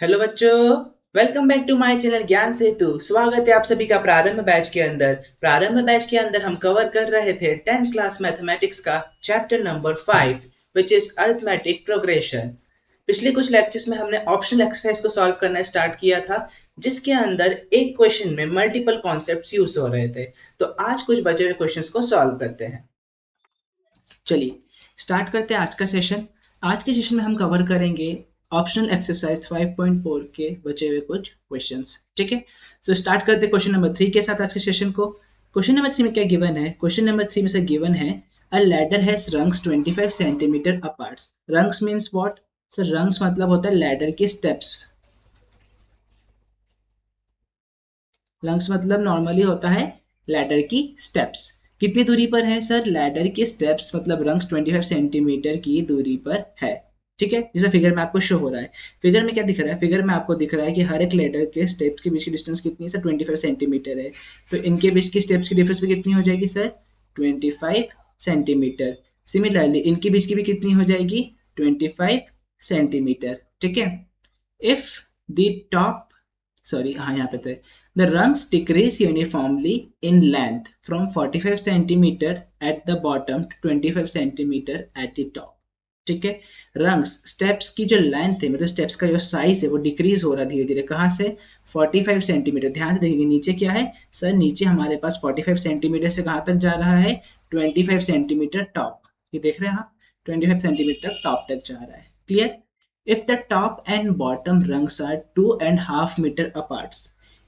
Hello बच्चों, welcome back to my channel Gyan Setu. स्वागत है आप सभी का प्रारंभ बैच के अंदर। प्रारंभ बैच के अंदर हम कवर कर रहे थे 10th क्लास मैथमेटिक्स का chapter number 5 which is arithmetic progression. पिछले कुछ लेक्चर्स में हमने ऑप्शनल एक्सरसाइज को सॉल्व करना स्टार्ट किया था, जिसके अंदर एक क्वेश्चन में मल्टीपल कॉन्सेप्ट्स यूज हो रहे थे। तो आज कुछ बचे हुए क्वेश्चंस को सॉल्व करते हैं। चलिए स्टार्ट करते हैं आज का सेशन। आज के सेशन में हम कवर करेंगे ऑप्शनल एक्सरसाइज 5.4 के बचे हुए कुछ क्वेश्चंस। ठीक है, सो स्टार्ट करते हैं क्वेश्चन नंबर 3 के साथ आज के सेशन को। क्वेश्चन नंबर 3 में क्या गिवन है? क्वेश्चन नंबर 3 में से गिवन है अ ladder has rungs 25 centimetre apart. Rungs means what sir? Rungs मतलब होता है लैडर के स्टेप्स। रंग्स मतलब नॉर्मली होता है लैडर की स्टेप्स। कितनी दूरी पर है सर? लैडर के स्टेप्स मतलब रंग्स 25 सेंटीमीटर की दूरी पर है। ठीक है, जैसे फिगर में आपको शो हो रहा है। फिगर में क्या दिख रहा है? फिगर में आपको दिख रहा है कि हर एक लैडर के स्टेप्स के बीच की डिस्टेंस कितनी है सर? 25 सेंटीमीटर है। तो इनके बीच की स्टेप्स की डिफरेंस भी कितनी हो जाएगी सर? 25 सेंटीमीटर। सिमिलरली इनके बीच की भी कितनी हो जाएगी? 25 सेंटीमीटर। ठीक है, इफ द टॉप sorry हाँ यहाँ पे थे the rungs decrease uniformly in length from 45 centimeter at the bottom to 25 centimeter at the top। ठीक है, रंग्स स्टेप्स की जो लेंथ है मतलब स्टेप्स का जो साइज है वो डिक्रीज हो रहा है धीरे धीरे। कहाँ से? 45 सेंटीमीटर। ध्यान से देखिए नीचे क्या है सर? नीचे हमारे पास 45 सेंटीमीटर से कहाँ तक जा रहा है? 25 सेंटीमीटर टॉप। ये देख रहे हैं आप? 25 सेंटीमीटर टॉप तक जा रहा है। Clear? If the top and bottom rungs are 2.5 metre apart,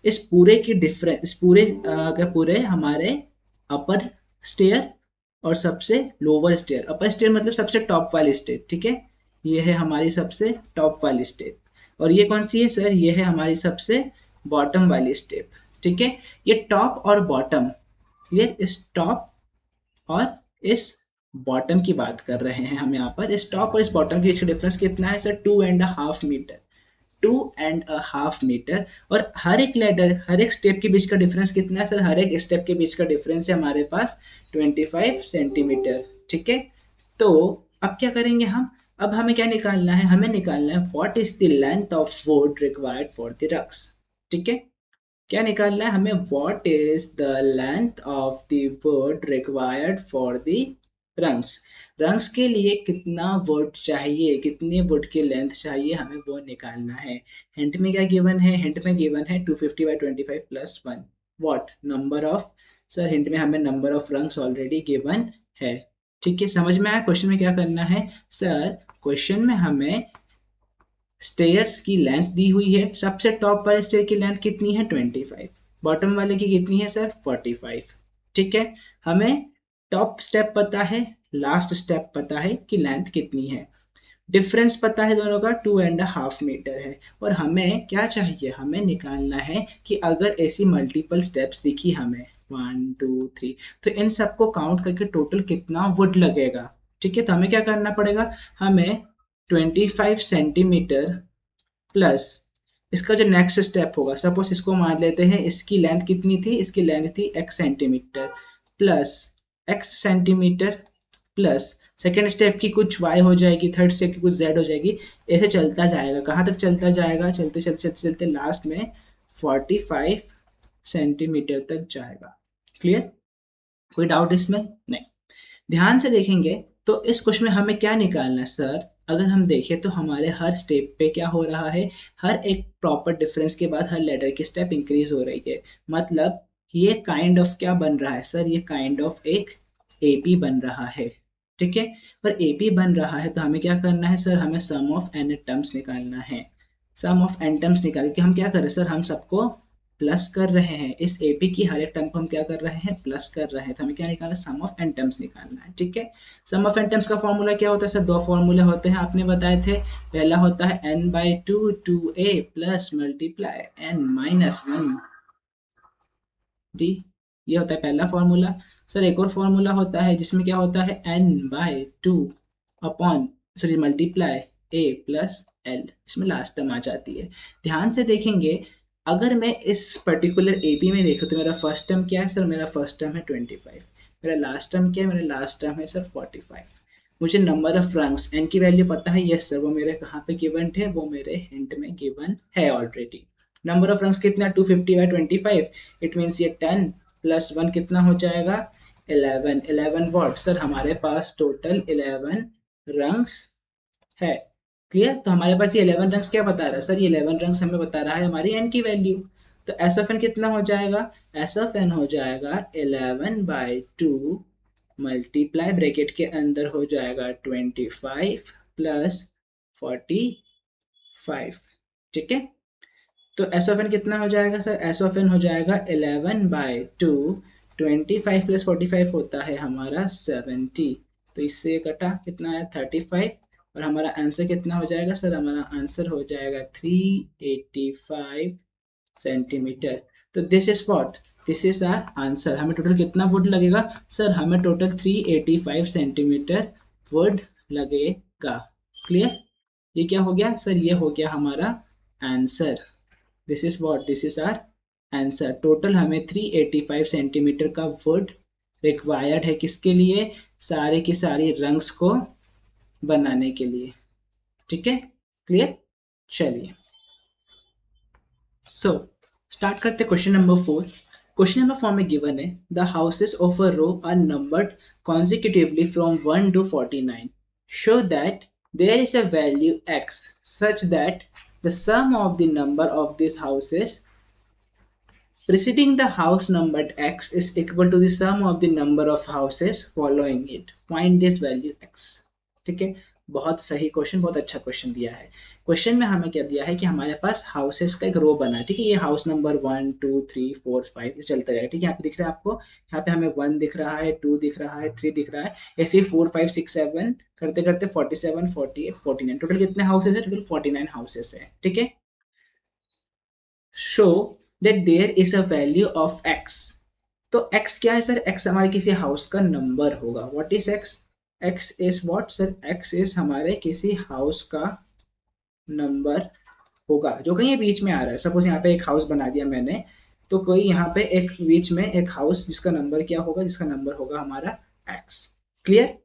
इस पूरे की डिफरेंस, इस पूरे के पूरे हमारे अपर स्टेयर और सबसे लोअर स्टेयर। अपर स्टेयर मतलब सबसे टॉप वाली स्टेयर। ठीक है, ये है हमारी सबसे टॉप वाली स्टेप और ये कौन सी है सर? ये है हमारी सबसे बॉटम वाली स्टेप। ठीक है, ये टॉप और बॉटम, क्लियर? इस टॉप और इस बॉटम की बात कर रहे हैं हम यहाँ पर। इस टॉप और इस बॉटम के बीच का डिफरेंस कितना है सर? 2.5 मीटर। 2.5 मीटर। और हर एक लैडर, हर एक स्टेप के बीच का डिफरेंस कितना है सर? हर एक स्टेप के बीच का डिफरेंस है हमारे पास 25 सेंटीमीटर। ठीक है, तो अब क्या करेंगे हम? अब हमें क्या निकालना है? हमें निकालना है what is the length of wood required for the rungs. ठीक है, क्या निकालना है हमें? What is the length of the wood required for the rungs. Rungs के लिए कितना वुड चाहिए, कितने वुड की लेंथ चाहिए, हमें वो निकालना है। हिंट में क्या गिवन है? हिंट में गिवन है 250/25 plus 1। What number of sir? Hint में हमें number of rungs already given है। ठीक है, समझ में आया? क्वेश्चन में क्या करना है सर? क्वेश्चन में हमें स्टेयर्स की लेंथ दी हुई है। सबसे टॉप वाले स्टेयर की लेंथ कितनी है? 25। बॉटम वाले की कितनी है सर? 45। ठीक है, हमें टॉप स्टेप पता है, लास्ट स्टेप पता है कि लेंथ कितनी है। डिफरेंस पता है दोनों का 2.5 मीटर है। और हमें क्या चाहिए? हमें निकालना है कि अगर ऐसी मल्टीपल स्टेप्स दिखी हमें 1 2 3, तो इन सबको काउंट करके टोटल कितना वुड लगेगा। ठीक है, तो हमें क्या करना पड़ेगा? हमें 25 सेंटीमीटर प्लस इसका जो नेक्स्ट स्टेप होगा, सपोज इसको मान लेते हैं इसकी लेंथ कितनी थी? इसकी लेंथ थी x centimetre plus x centimetre plus second step की कुछ y हो जाएगी, थर्ड स्टेप की कुछ z हो जाएगी। ऐसे चलता जाएगा। कहाँ तक चलता जाएगा? चलते चलते चलते चलते लास्ट में 45 सेंटीमीटर तक जाएगा। क्लियर? कोई डाउट इसमें? नहीं। ध्यान से देखेंगे तो इस क्वेश्चन में हमें क्या निकालना है सर? अगर हम देखें तो हमारे हर स्टेप पे क्या हो रहा है? हर एक प्रॉपर डिफरेंस के बाद हर लेटर की स्टेप इंक्रीज हो रही है। मतलब ये काइंड ऑफ क्या बन रहा है सर? ये काइंड ऑफ एक एपी बन रहा है। ठीक है, पर एपी बन रहा है तो हमें क्या करना है सर? हमें सम ऑफ एन टर्म्स निकालना है। सम ऑफ एन टर्म्स निकाल के हम क्या कर रहे हैं सर? हम सबको प्लस कर रहे हैं। इस एपी की हर एक टर्म को हम क्या कर रहे हैं? प्लस कर रहे हैं। तो हमें क्या निकालना है? सम ऑफ एन टर्म्स निकालना है। ठीक है, सम ऑफ एन टर्म्स का फॉर्मूला क्या होता है सर? दो फॉर्मूले होते हैं, आपने बताए थे। पहला होता है n/2 2a plus multiply n-1 d। ये होता है पहला फॉर्मूला। सर एक और फॉर्मूला होता है जिसमें क्या होता है? n/2 upon sorry multiply a plus l। इसमें लास्ट टर्म आ जाती है। ध्यान से देखेंगे, अगर मैं इस पर्टिकुलर एपी में देखूं तो मेरा फर्स्ट टर्म क्या है सर? मेरा फर्स्ट टर्म है 25। मेरा लास्ट टर्म क्या है? मेरा लास्ट टर्म है सर 45। मुझे नंबर ऑफ रंग्स n की वैल्यू पता है, यस सर वो मेरे कहाँ पे गिवन है, वो मेरे हिंट में गिवन है ऑलरेडी। नंबर ऑफ रंग्स कितना 250/25, इट मीन्स ये 10 प्लस 1 कितना हो जाएगा 11। 11 वॉट सर, हमारे पास टोटल 11 रंग्स है। क्लियर? तो हमारे पास ये 11 रंग्स क्या बता रहा है सर, ये 11 रंग्स हमें बता रहा है हमारी n की वैल्यू। तो एस ऑफ एन कितना हो जाएगा, एस ऑफ एन हो जाएगा 11/2 मल्टीप्लाई ब्रैकेट के अंदर हो जाएगा 25 प्लस 45। ठीक है, तो एस ऑफ एन कितना हो जाएगा सर, एस ऑफ एन हो जाएगा 11/2, 25 प्लस 45 होता है हमारा 70, तो इससे कटा कितना है 35, और हमारा आंसर कितना हो जाएगा सर, हमारा आंसर हो जाएगा 385 सेंटीमीटर। तो this is what, this is our answer. हमें टोटल कितना वुड लगेगा सर, हमें टोटल 385 सेंटीमीटर वुड लगेगा। क्लियर? ये क्या हो गया सर, ये हो गया हमारा answer. This is what, this is our answer. Total हमें 385 सेंटीमीटर का वुड रिक्वायर्ड है, किसके लिए, सारे की सारी रंग्स को बनाने के लिए। ठीक है, क्लियर? चलिए सो स्टार्ट करते क्वेश्चन नंबर 4। क्वेश्चन नंबर 4 में गिवन है the houses of a row are numbered consecutively from 1 to 49. Show that there is a value x such that the sum of the number of these houses preceding the house numbered x is equal to the sum of the number of houses following it. Find this value x. ठीक है, बहुत सही question, बहुत अच्छा question दिया है। Question में हमें क्या दिया है कि हमारे पास हाउसेस का एक रो बना है। ठीक है, ये हाउस नंबर 1 2 3 4 5 ये चलता जाएगा। ठीक है, यहाँ पे दिख रहा है आपको, यहाँ पे हमें 1 दिख रहा है, 2 दिख रहा है, 3 दिख रहा है, ऐसे 4 5 6 7 करते करते 47 48 49, टोटल कितने हाउसेस है, टोटल 49 हाउसेस है। ठीक है, show that there is a value of x। तो x क्या है सर, x हमारे किसी हाउस का नंबर होगा। What is x, x is what sir, x is हमारे किसी हाउस का नंबर होगा जो कहीं बीच में आ रहा है। सपोज यहाँ पे एक हाउस बना दिया मैंने, तो कोई यहाँ पे एक बीच में एक हाउस जिसका नंबर क्या होगा, जिसका नंबर होगा हमारा x। Clear?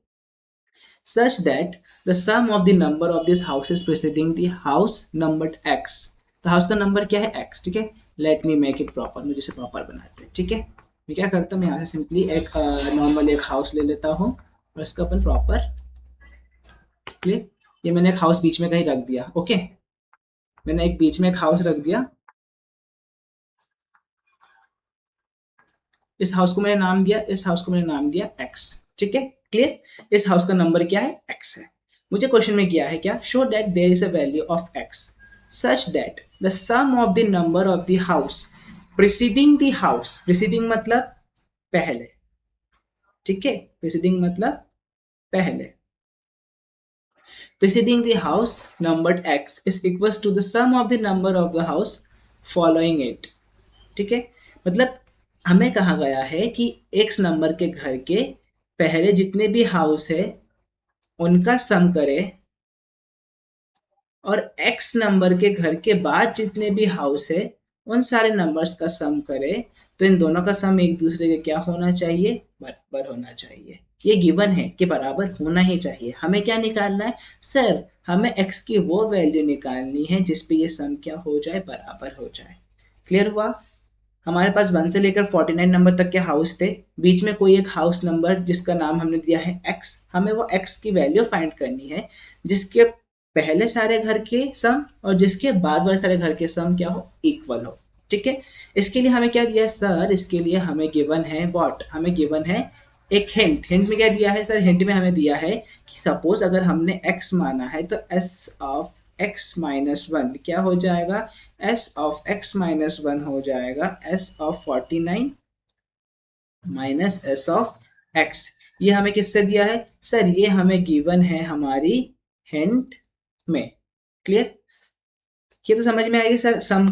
such that the sum of the number of these houses preceding the house numbered x। तो हाउस का नंबर क्या है x। ठीक है, let me make it proper, मुझे इसे प्रॉपर बनाते हैं। ठीक है, मैं क्या करता हूँ, मैं यहाँ से सिंपली एक नॉर्मल एक हाउस ले लेता हूँ और इसका अपन प्रॉपर। क्लियर? ये मैंने एक हाउस बीच में कहीं रख दिया। ओके, मैंने एक बीच में एक हाउस रख दिया, इस हाउस को मैंने नाम दिया, इस हाउस को मैंने नाम दिया x। ठीक है, क्लियर? इस हाउस का नंबर क्या है, x है। मुझे क्वेश्चन में किया है क्या, show that there is a value of x such that the sum of the number of the house preceding the house, preceding मतलब पहले। ठीक है, preceding मतलब पहले, preceding the house numbered x is equals to the sum of the number of the house following it। ठीक है, मतलब हमें कहा गया है कि x नंबर के घर के पहले जितने भी हाउस है उनका सम करे, और x नंबर के घर के बाद जितने भी हाउस है उन सारे नंबर्स का सम करे। तो इन दोनों का सम एक दूसरे के क्या होना चाहिए, बराबर होना चाहिए। ये गिवन है कि बराबर होना ही चाहिए। हमें क्या निकालना है सर, हमें x की वो वैल्यू निकालनी है जिसपे ये सम क्या हो जाए, बराबर हो जाए। क्लियर हुआ? हमारे पास 1 से लेकर 49 नंबर तक के हाउस थे, बीच में कोई एक हाउस नंबर जिसका नाम हमने दिया है x। हमें वो x की वैल्यू फाइंड करनी है जिसके पहले सारे घर के सम और जिसके बाद वाले सारे घर के सम क्या हो, इक्वल हो। ठीक है, इसके लिए हमें क्या दिया है सर, इसके लिए हमें गिवन है व्हाट, हमें गिवन है एक हिंट। हिंट में क्या दिया है सर, हिंट में हमें दिया है कि सपोज अगर हमने x माना है तो s ऑफ x माइनस 1 क्या हो जाएगा, s ऑफ x माइनस 1 हो जाएगा s of 49 minus s of x। ये हमें किससे दिया है सर, ये हमें गिवन है हमारी हिंट में। क्लियर? ये तो समझ में आएगी सर, सम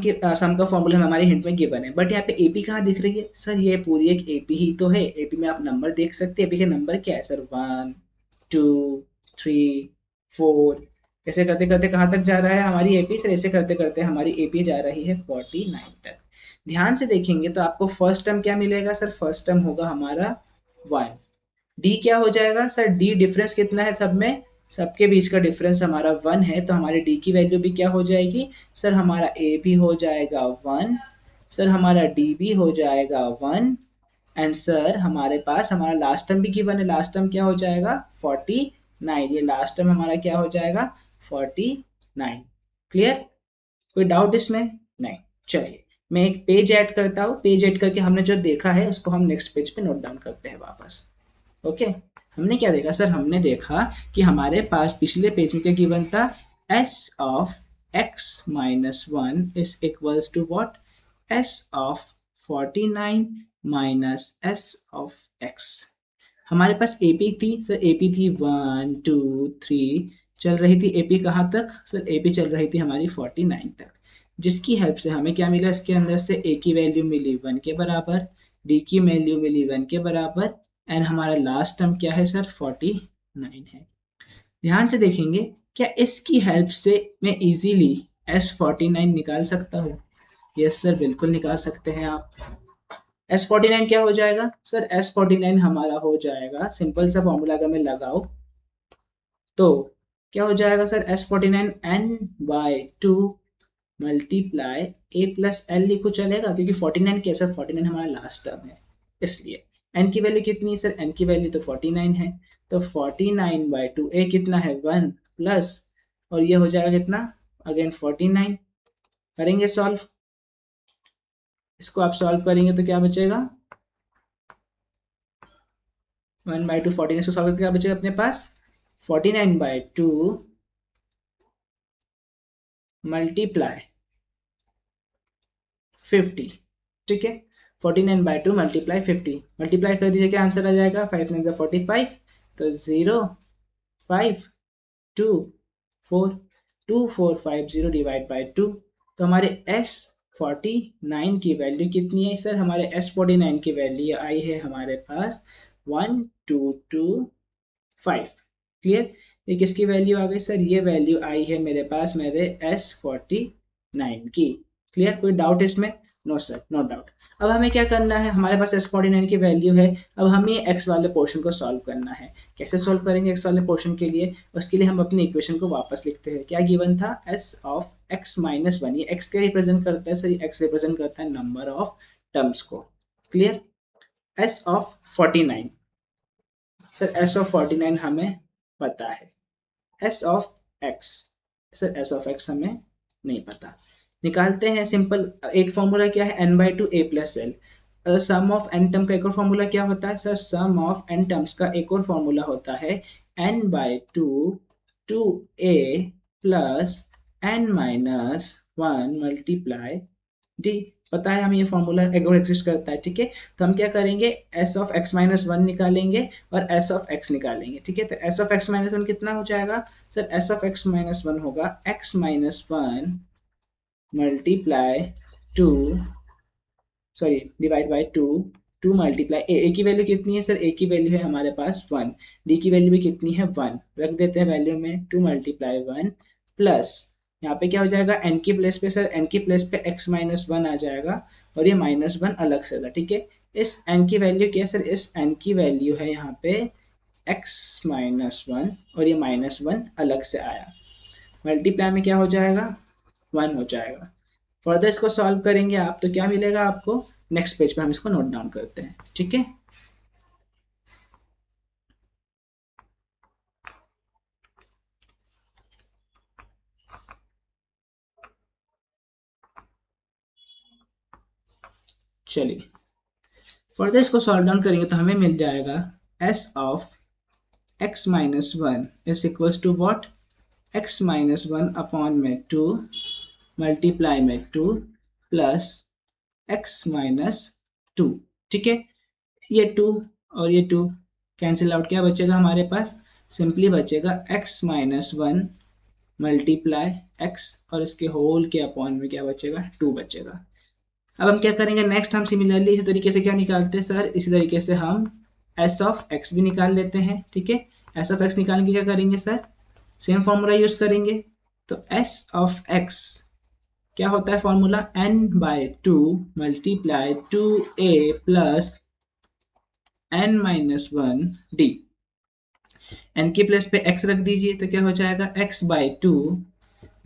का फॉर्मूला हमारी हिंट में गिवन है, बट यहाँ पे एपी कहाँ दिख रही है सर, ये पूरी एक एपी ही तो है। एपी में आप नंबर देख सकते हैं, एपी के नंबर क्या है सर, 1 2 3 4, ऐसे करते करते कहाँ तक जा रहा है हमारी एपी सर, ऐसे करते करते हमारी एपी जा रही है 49 तक। ध्यान से देखेंगे तो आपको फर्स्ट टर्म क्या मिलेगा सर, फर्स्ट टर्म होगा हमारा 1, डी क्या हो जाएगा सर, डी डिफरेंस कितना है सब में, सबके बीच का डिफरेंस हमारा 1 है, तो हमारे डी की वैल्यू भी क्या हो जाएगी सर, हमारा ए भी हो जाएगा 1, सर हमारा डी भी हो जाएगा 1, एंड सर हमारे पास हमारा लास्ट टर्म भी गिवन है, लास्ट टर्म क्या हो जाएगा 49, ये लास्ट टर्म हमारा क्या हो जाएगा 49। क्लियर, कोई डाउट इसमें? नहीं। चलिए मैं एक पेज ऐड करता हूँ, पेज ऐड करके हमने जो देखा है उसको हम नेक्स्ट पेज पे नोट डाउन करते हैं वापस। ओके, हमने क्या देखा सर, हमने देखा कि हमारे पास पिछले पेज में क्या गिवन था, s of x minus 1 is equals to what, s of 49 minus s of x। हमारे पास एपी थी सर, एपी थी 1 2 3, चल रही थी एपी कहाँ तक सर, एपी चल रही थी हमारी 49 तक, जिसकी हेल्प से हमें क्या मिला, इसके अंदर से ए की वैल्यू मिली 1 के बराबर, डी की वैल्यू मिली 1 के बराबर, एंड हमारा लास्ट टर्म क्या है सर 49 है। ध्यान से देखेंगे, क्या इसकी हेल्प से मैं इजीली S49 निकाल सकता हूँ? यस सर, बिल्कुल निकाल सकते हैं आप। S49 क्या हो जाएगा सर, S49 हमारा हो जाएगा, सिंपल सा फॉर्मूला अगर मैं लगाओ तो क्या हो जाएगा sir, S49 n/2 multiply a plus L लिखो चलेगा, क्योंकि 49 कैसा, 49 हमारा लास्ट टर्म है, इसलिए n की वैल्यू कितनी है सर, n की वैल्यू तो 49 है, तो 49/2, a कितना है 1 प्लस, और ये हो जाएगा कितना अगेन 49, करेंगे सॉल्व, इसको आप सॉल्व करेंगे तो क्या बचेगा 1/2, 49 इसको सॉल्व करके क्या बचेगा अपने पास 49/2 मल्टीप्लाई 50, ठीक है, 49/2 मल्टीप्लाई 50, मल्टीप्लाई कर दीजिए, क्या आंसर आ जाएगा 5 9 45, तो 0 5 2 4 2 4 5 0 डिवाइड बाई 2, तो हमारे S49 की वैल्यू कितनी है सर, हमारे S49 की वैल्यू आई है हमारे पास 1225। क्लियर, ये किसकी वैल्यू आ गई सर, ये वैल्यू आई है मेरे पास मेरे S49 की। क्लियर, कोई डाउट इसमें? No sir, no doubt. अब हमें क्या करना है, हमारे पास S49 की वैल्यू है, अब हमें x वाले पोर्शन को सॉल्व करना है। कैसे सॉल्व करेंगे x वाले पोर्शन के लिए, उसके लिए हम अपनी इक्वेशन को वापस लिखते हैं, क्या गिवन था s ऑफ x माइनस 1, ये x क्या रिप्रेजेंट करता है सर, ये x रिप्रेजेंट करता है नंबर ऑफ टर्म्स को। Clear, s of 49, sir s of 49 हमें पता है, s of x, sir s of x हमें नहीं पता, निकालते हैं सिंपल, एक फॉर्मूला क्या है n/2 a plus l, sum of n term का एक और फॉर्मूला क्या होता है sir, sum of n terms का एक और फॉर्मूला होता है n/2 2a plus n minus 1 multiply d, पता है हमें ये फॉर्मूला एक और एग्जिस्ट करता है, ठीक है, तो हम क्या करेंगे s ऑफ x माइनस 1 निकालेंगे और s ऑफ x निकालेंगे, ठीक है, तो s ऑफ x माइनस 1 कितना हो जाएगा sir, s of x minus 1 होगा x minus 1 multiply 2, sorry divide by 2, 2 multiply a की वैल्यू कितनी है सर, a की वैल्यू है हमारे पास 1, d की वैल्यू भी कितनी है 1, रख देते हैं वैल्यू में 2 मल्टीप्लाई 1 प्लस, यहाँ पे क्या हो जाएगा n की प्लेस पे सर, n की प्लेस पे x माइनस 1 आ जाएगा और ये माइनस 1 अलग से था, ठीक है, इस n की वैल्यू क्या है सर, इस n की वैल्यू है यहाँ पे x माइनस 1 और ये माइनस 1 अलग से आया, मल्टीप्लाई में क्या हो जाएगा 1 हो जाएगा। फर्दर इसको सॉल्व करेंगे आप तो क्या मिलेगा आपको, नेक्स्ट पेज पे हम इसको नोट डाउन करते हैं, ठीक है। चलिए फर्दर इसको सॉल्व डाउन करेंगे तो हमें मिल जाएगा s of x minus 1 is equals to what, x minus 1 upon में 2 मल्टीप्लाई में 2 प्लस x माइनस 2, ठीक है, ये 2 और ये 2 कैंसिल आउट, क्या बचेगा हमारे पास, सिंपली बचेगा x माइनस 1 मल्टीप्लाई x और इसके होल के अपॉन में क्या बचेगा 2 बचेगा। अब हम क्या करेंगे नेक्स्ट, हम सिमिलरली इसी तरीके से क्या निकालते हैं सर, इसी तरीके से हम s ऑफ x भी निकाल लेते हैं, ठीक है, s ऑफ x निकालने के क्या करेंगे सर, सेम फॉर्मूला यूज करेंगे, तो s ऑफ x क्या होता है formula n/2 multiply 2a plus n minus one D. n के प्लेस पे x रख दीजिए तो क्या हो जाएगा x by two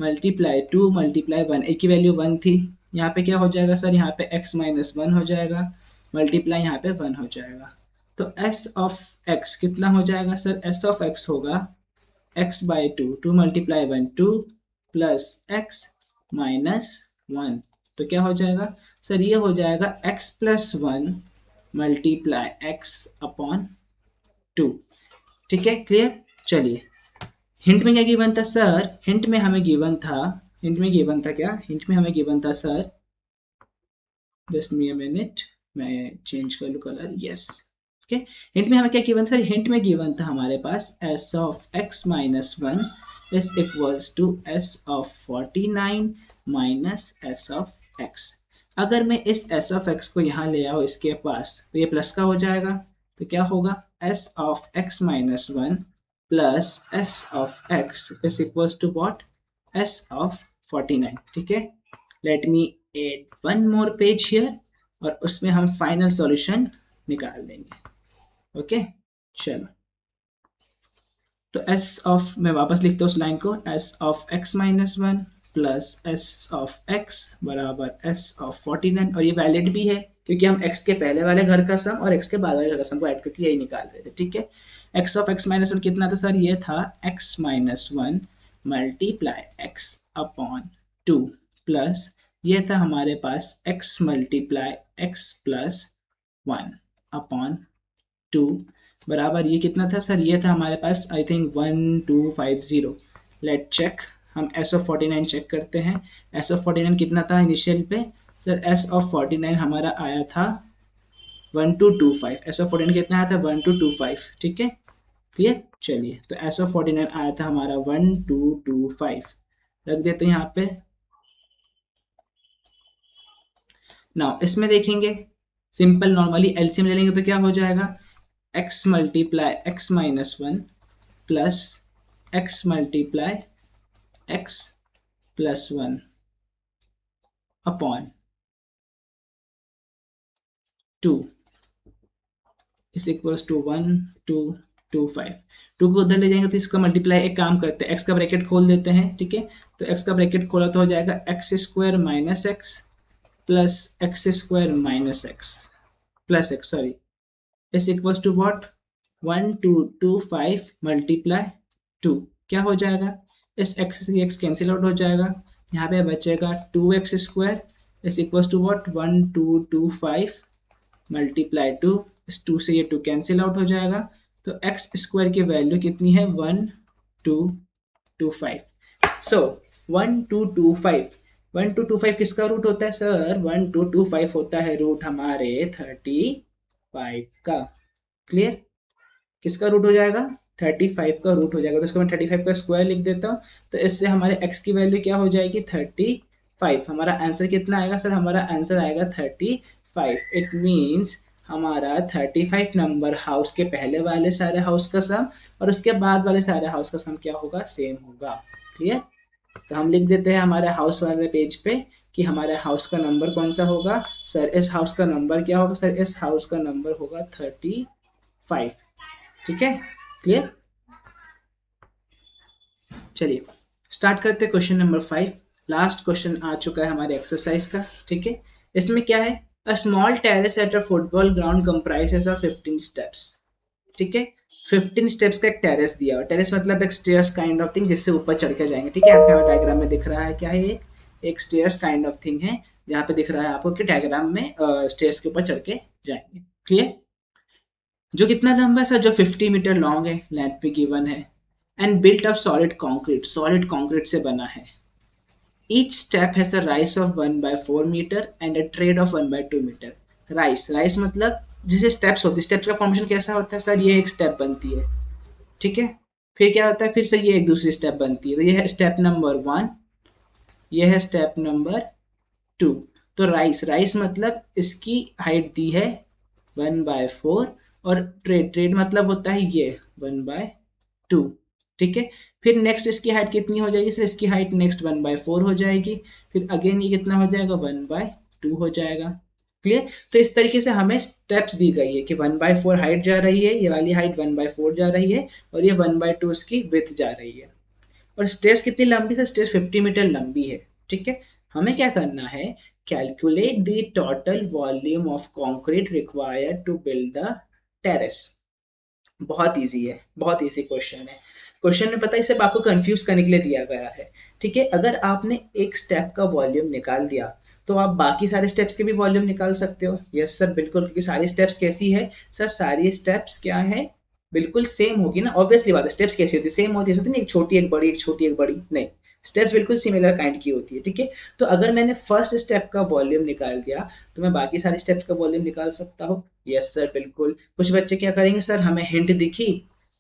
multiply one, a की वैल्यू वन थी, यहाँ पे क्या हो जाएगा सर, यहाँ पे x माइनस वन हो जाएगा, मल्टीप्लाई यहाँ पे वन हो जाएगा। तो s ऑफ x कितना हो जाएगा सर, s ऑफ x होगा x by two, to multiply one two, plus x minus one. तो क्या हो जाएगा सर, ये हो जाएगा x plus one multiply x upon two. ठीक है, क्लियर। चलिए, हिंट में क्या गिवन था सर, हिंट में हमें गिवन था, हिंट में हमें गिवन था sir, just me a minute, मैं चेंज कर लूं कलर, यस। ओके, हिंट में हमें क्या गिवन सर, हिंट में गिवन था हमारे पास s of x minus one is equals to s of 49 minus s of x। अगर मैं इस s ऑफ x को यहाँ ले आओ इसके पास, तो ये प्लस का हो जाएगा, तो क्या होगा s of x minus one plus s of x is equals to what, s of 49। ठीक है, let me add one more page here और उसमें हम फाइनल सॉल्यूशन निकाल देंगे। ओके, चलो, तो s ऑफ, मैं वापस लिखता हूँ उस लाइन को, s of x minus one plus s of x बराबर s ऑफ 49, और ये वैलिड भी है क्योंकि हम x के पहले वाले घर का सम और x के बाद वाले घर का सम को ऐड करके यही निकाल रहे थे। ठीक है, x of x minus one कितना था सर, ये था x minus one multiply x upon two, plus ये था हमारे पास x multiply x plus one upon to, बराबर ये कितना था सर, ये था हमारे पास आई थिंक 1250। लेट चेक, हम s ऑफ 49 चेक करते हैं। s ऑफ 49 कितना था इनिशियल पे सर, s ऑफ 49 हमारा आया था 1225, s ऑफ 49 कितना आया था 1225। ठीक है, क्लियर। चलिए, तो s ऑफ 49 आया था हमारा 1225, रख देते हैं यहाँ पे। नाउ इसमें देखेंगे, सिंपल नॉर्मली एलसीएम ले लेंगे तो क्या हो जाएगा, x multiply x minus one plus x multiply x plus one upon two is equals to 1225। Two को उधर ले जाएंगे तो इसका मल्टीप्लाई, एक काम करते हैं, x का ब्रैकेट खोल देते हैं। ठीक है, तो x का ब्रैकेट खोला तो हो जाएगा x square minus x plus x square minus x plus x, sorry, is equals to what, 1225 multiply two, क्या हो जाएगा, इस x से x कैंसिल आउट हो जाएगा, यहाँ पे बचेगा 2x square is equals to what, 1225 multiply two, इस 2 से ये 2 कैंसिल आउट हो जाएगा, तो x स्क्वायर की वैल्यू कितनी है 1225। सो 1225 किसका रूट होता है सर, 1225 होता है रूट हमारे 35 का। क्लियर, किसका रूट हो जाएगा, 35 का रूट हो जाएगा, तो इसको मैं 35 का स्क्वायर लिख देता हूँ, तो इससे हमारे x की वैल्यू क्या हो जाएगी 35। हमारा आंसर कितना आएगा सर, हमारा आंसर आएगा 35। इट मीन्स हमारा 35 नंबर हाउस के पहले वाले सारे हाउस का सम और उसके बाद वाले सारे हाउस का सम क्या होगा, सेम होगा। क्लियर, तो हम लिख देते हैं हमारे हाउस वाले पेज पे कि हमारे हाउस का नंबर कौन सा होगा सर, इस हाउस का नंबर क्या होगा सर, इस हाउस का नंबर होगा 35। ठीक है, क्लियर। चलिए स्टार्ट करते हैं क्वेश्चन नंबर 5। लास्ट क्वेश्चन आ चुका है हमारे एक्सरसाइज का। ठीक है, इसमें क्या है, a small terrace at a football ground comprises of 15 steps. ठीक है, 15 स्टेप्स का एक टेरेस दिया हुआ, टेरेस मतलब एक स्टेयर्स काइंड ऑफ थिंग जिससे ऊपर चढ़ के जाएंगे। ठीक है, आपके डायग्राम में दिख रहा है क्या है, एक स्टेयर्स काइंड ऑफ थिंग है, जहाँ पे दिख रहा है आपको कि डायग्राम में स्टेयर्स के ऊपर चढ़ के जाएंगे। क्लियर, जो कितना लंबा है सर, जो 50 मीटर लॉन्ग है, लेंथ पे गिवन है, and built of solid concrete से बना है। Each step has a rise of 1/4 metre and a tread of 1/2 metre. Rise मतलब जैसे स्टेप्स होती है, स्टेप्स का फॉर्मेशन कैसा होता है सर, ये एक स्टेप बनती है। ठीक है, फिर क्या होता है, फिर से ये एक दूसरी स्टेप बनती है, तो ये है स्टेप नंबर 1, ये है स्टेप नंबर 2। तो राइज मतलब इसकी हाइट दी है 1/4 और ट्रेड मतलब होता है ये 1/2। ठीक है, फिर नेक्स्ट इसकी हाइट कितनी हो जाएगी सर, इसकी हाइट नेक्स्ट 1/4 हो जाएगी, फिर अगेन ये कितना हो जाएगा 1/2 हो जाएगा। क्लियर। तो इस तरीके से हमें स्टेप्स दी गई है कि 1/4 हाइट जा रही है, ये वाली हाइट 1/4 जा रही है, और ये 1/2 इसकी विड्थ जा रही है। और स्टेयर्स कितनी लंबी है? स्टेयर्स 50 मीटर लंबी है। ठीक है, हमें क्या करना है, calculate the total volume of concrete required to build the terrace. बहुत इजी है, बहुत इजी क्वेश्चन है। क्वेश्चन में पता है सिर्फ आपको कंफ्यूज करने के लिए दिया गया है। ठीक है, अगर आपने एक स्टेप का वॉल्यूम निकाल दिया तो आप बाकी सारे स्टेप्स के भी वॉल्यूम निकाल सकते हो। यस सर, बिल्कुल, क्योंकि सारी स्टेप्स कैसी है सर, सारी स्टेप्स क्या है, बिल्कुल सेम होगी ना, ऑब्वियसली बात है। स्टेप्स कैसी होती है, सेम होती है, नहीं एक छोटी एक बड़ी, एक छोटी एक बड़ी, नहीं, स्टेप्स बिल्कुल सिमिलर काइंड की होती है। ठीक है, तो अगर मैंने फर्स्ट स्टेप का वॉल्यूम निकाल दिया तो मैं बाकी सारे स्टेप्स का वॉल्यूम निकाल सकता हूँ। यस सर, बिल्कुल। कुछ बच्चे क्या करेंगे, सर हमें हिंट दिखी,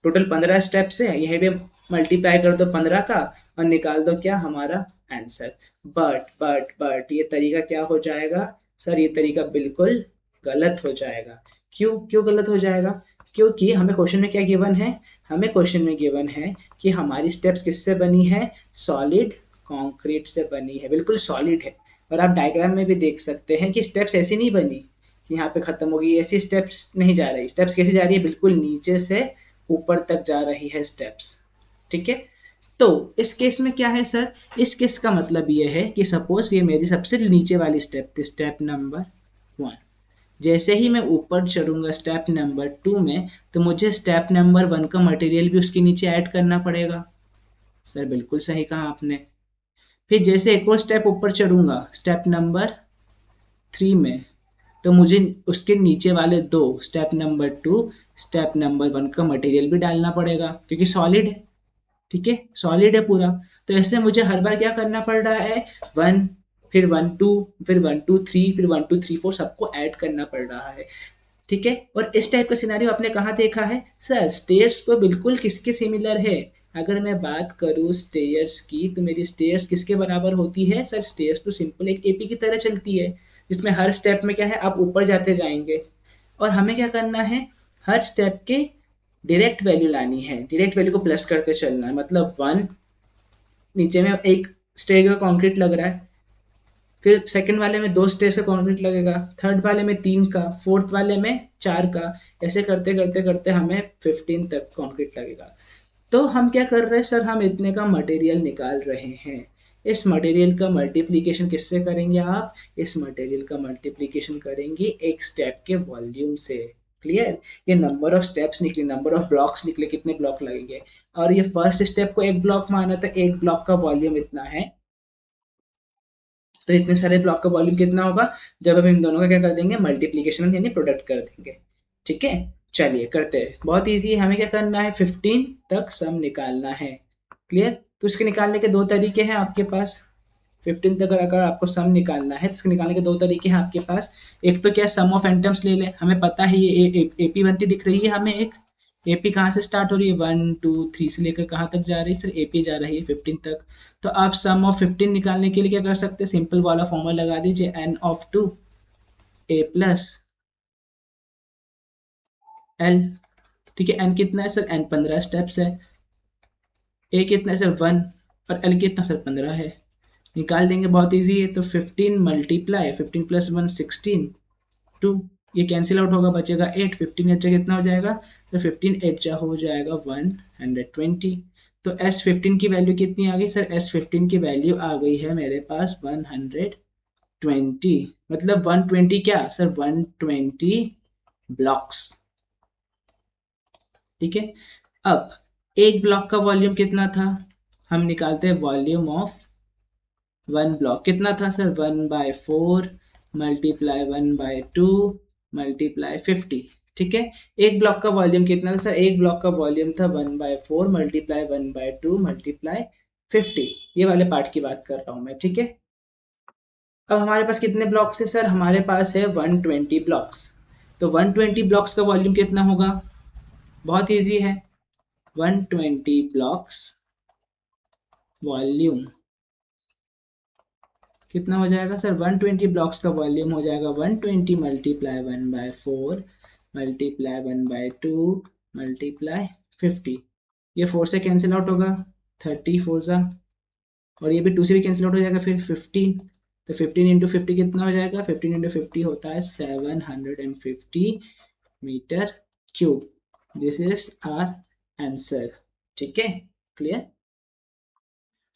टोटल 15 स्टेप्स है, यही भी मल्टीप्लाई कर दो 15 का और निकाल दो क्या हमारा आंसर। बट ये तरीका क्या हो जाएगा सर, ये तरीका बिल्कुल गलत हो जाएगा। क्यों क्यों गलत हो जाएगा? क्योंकि हमें क्वेश्चन में क्या गिवन है, हमें क्वेश्चन में गिवन है कि हमारी स्टेप्स किससे बनी है, सॉलिड कंक्रीट से बनी है, बिल्कुल सॉलिड है। और आप डायग्राम में भी देख सकते हैं कि स्टेप्स ऐसी नहीं बनी, यहाँ पे खत्म होगी, ऐसी स्टेप्स नहीं जा रही। स्टेप्स कैसे जा रही है, बिल्कुल नीचे से ऊपर तक जा रही है स्टेप्स। ठीक है, तो इस केस में क्या है सर, इस केस का मतलब ये है कि सपोज ये मेरी सबसे नीचे वाली स्टेप थी, स्टेप नंबर 1। जैसे ही मैं ऊपर चढ़ूंगा स्टेप नंबर 2 में, तो मुझे स्टेप नंबर 1 का मटेरियल भी उसके नीचे ऐड करना पड़ेगा। सर बिल्कुल सही कहा आपने। फिर जैसे एक और स्टेप ऊपर चढ़ूंगा स्टेप नंबर 3 में, तो मुझे उसके नीचे वाले दो, स्टेप नंबर 2, स्टेप नंबर 1 का मटेरियल भी डालना पड़ेगा, क्योंकि सॉलिड है। ठीक है, सॉलिड है पूरा। तो ऐसे मुझे हर बार क्या करना पड़ रहा है, 1, फिर 1 2, फिर 1 2 3, फिर 1 2 3 4 सबको ऐड करना पड़ रहा है। ठीक है, और इस टाइप का सिनेरियो आपने कहाँ देखा है सर, स्टेयर्स तो बिल्कुल किसके सिमिलर है। अगर मैं बात करूँ स्टेयर्स की, तो मेरी स्टेयर्स किसके बराबर होती है सर, स्टेयर्स तो सिंपल एक एपी की तरह चलती है, जिसमें हर स्टेप में क्या है, आप ऊपर जाते जाएंगे। और हमें क्या करना है, हर स्टेप के डायरेक्ट वैल्यू लानी है, डायरेक्ट वैल्यू को प्लस करते चलना है। मतलब 1, नीचे में एक स्टेयर का कंक्रीट लग रहा है, फिर सेकंड वाले में 2 स्टेज का कंक्रीट लगेगा, थर्ड वाले में 3 का, फोर्थ वाले में 4 का, ऐसे करते करते करते हमें 15 तक कंक्रीट लगेगा। तो हम क्या कर रहे हैं सर, हम इतने का मटेरियल निकाल रहे हैं। इस मटेरियल का मल्टीप्लीकेशन किससे करेंगे आप, इस मटेरियल का मल्टीप्लीकेशन करेंगे एक स्टेप के वॉल्यूम से। क्लियर, ये नंबर ऑफ स्टेप्स निकले, नंबर ऑफ ब्लॉक्स निकले, कितने ब्लॉक लगेंगे। और ये फर्स्ट स्टेप को एक ब्लॉक माना, तो एक ब्लॉक का वॉल्यूम इतना है, तो इतने सारे ब्लॉक का वॉल्यूम कितना होगा, जब हम इन दोनों का क्या कर देंगे, मल्टीप्लीकेशन यानी प्रोडक्ट कर देंगे। ठीक है, चलिए करते हैं, बहुत इजी है। हमें क्या करना है, 15 तक सम निकालना है। क्लियर, तो उसके निकालने के दो तरीके हैं आपके पास। 15 तक अगर आपको सम निकालना है तो इसके निकालने के दो तरीके हैं आपके पास। एक तो क्या, सम ऑफ एटम्स ले लें, हमें पता है ये एपी बनती दिख रही है हमें। एक एपी कहाँ से स्टार्ट हो रही है, 1 2 3 से लेकर कहाँ तक जा रही है सर, एपी जा रही है 15 तक। तो आप सम ऑफ 15 निकालने के लिए क्या कर सकते हैं, सिंपल वाला फॉर्मूला लगा दीजिए, n of 2 a plus l। ठीक है, n कितना है सर, n 15 स्टेप्स है, a कितना है सर 1, और l कितना सर 15 है। निकाल देंगे, बहुत इजी है। तो 15 मल्टीप्लाई 15 प्लस 1 16, 2, ये कैंसिल आउट होगा, बचेगा 8, 15 8 कितना हो जाएगा, तो 15 8 हो जाएगा 120। तो S15 की वैल्यू कितनी आ गई सर, S15 की वैल्यू आ गई है मेरे पास 120। मतलब 120 क्या सर, 120 ब्लॉक्स। ठीक है, अब एक ब्लॉक का वॉल्यूम कितना था, हम निकालते हैं वॉल्यूम ऑफ 1 ब्लॉक। कितना था सर, 1/4 मल्टीप्लाई 1/2 मल्टीप्लाई 50। ठीक है, एक ब्लॉक का वॉल्यूम कितना था सर, एक ब्लॉक का वॉल्यूम था 1/4 मल्टीप्लाई 1/2 मल्टीप्लाई 50। ये वाले पार्ट की बात कर रहा हूं मैं। ठीक है, अब हमारे पास कितने ब्लॉक्स है सर, हमारे पास है 120 ब्लॉक्स। तो 120 ब्लॉक्स का वॉल्यूम कितना होगा, बहुत इजी है, 120 ब्लॉक्स वॉल्यूम कितना हो जाएगा सर, 120 ब्लॉक्स का वॉल्यूम हो जाएगा 120 मल्टीप्लाई 1/4 मल्टीप्लाई 1/2 मल्टीप्लाई 50। ये 4 से कैंसिल आउट होगा, 30 4 जा, और ये भी 2 से भी कैंसिल आउट हो जाएगा, फिर 15। तो 15 इंटू 50 कितना हो जाएगा? 15 इंटू 50 होता है 750 metre cube. This is our answer. ठीक है, क्लियर?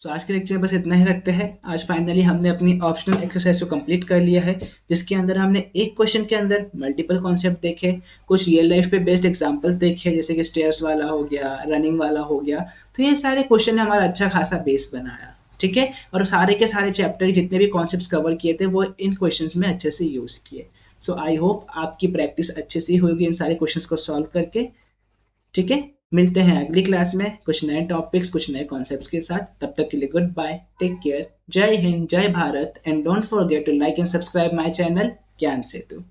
सो आज के लेक्चर में बस इतना ही रखते हैं। आज फाइनली हमने अपनी ऑप्शनल एक्सरसाइज को कंप्लीट कर लिया है, जिसके अंदर हमने एक क्वेश्चन के अंदर मल्टीपल कॉन्सेप्ट देखे, कुछ रियल लाइफ पे बेस्ड एग्जांपल्स देखे, जैसे कि स्टेयर्स वाला हो गया, रनिंग वाला हो गया। तो ये सारे क्वेश्चन ने हमारा अच्छा खासा बेस बनाया। ठीक है, और सारे के सारे चैप्टर जितने भी कॉन्सेप्ट्स कवर किए थे वो इन क्वेश्चंस में अच्छे से यूज किए। सो आई होप आपकी प्रैक्टिस अच्छे से होगी इन सारे क्वेश्चंस को सॉल्व करके। ठीक है, मिलते हैं अगली क्लास में कुछ नए टॉपिक्स, कुछ नए कॉन्सेप्ट्स के साथ। तब तक के लिए गुड बाय, टेक केयर, जय हिंद, जय Bharat, and don't forget to like and subscribe my channel Gyan Setu.